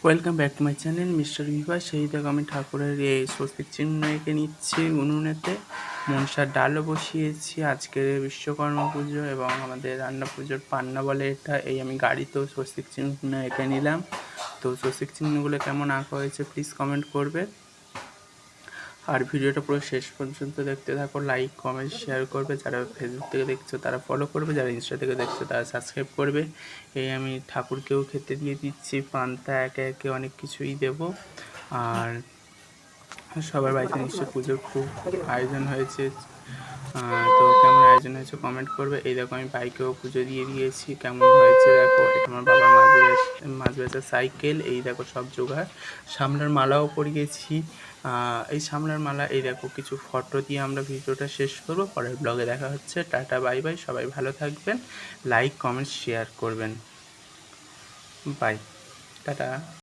Welcome back to my channel mister Viva. সেই দেখো আমি ঠাকুরের এই স্বস্তিক চিহ্ন এঁকে নিচ্ছি উনুনেতে। মনসার ডালও বসিয়েছি। আজকে বিশ্বকর্মা পুজো এবং আমাদের রান্না পুজোর পান্না বলে এটা। এই আমি গাড়িতেও স্বস্তিক চিহ্ন এঁকে নিলাম। তো স্বস্তিক চিহ্নগুলো কেমন আঁকা হয়েছে প্লিজ কমেন্ট করবে, আর ভিডিওটা পুরো শেষ পর্যন্ত দেখতে থাকো। লাইক কমেন্ট শেয়ার করবে, যারা ফেসবুক থেকে দেখছো তারা ফলো করবে, যারা ইনস্টা থেকে দেখছো তারা সাবস্ক্রাইব করবে। এই আমি ঠাকুরকেও খেতে দিয়ে দিচ্ছি পান্তা, একে একে অনেক কিছুই দেব। আর সবার বাড়িতে নিশ্চয়ই পুজোর খুব আয়োজন হয়েছে। তো কেমন আয়োজন হয়েছে কমেন্ট করবে। এই দেখো আমি বাইকেও পুজো দিয়ে দিয়েছি, কেমন হয়েছে দেখো। এটা আমার বাবার মাঝ বেচা সাইকেল। এই দেখো সব জোগাড়, সামলার মালাও পরিয়েছি। এই সামলার মালা, এই দেখো কিছু ফটো দিয়ে আমরা ভিডিওটা শেষ করবো। পরের ব্লগে দেখা হচ্ছে। টাটা বাই বাই, সবাই ভালো থাকবেন, লাইক কমেন্ট শেয়ার করবেন, বাই, টাটা।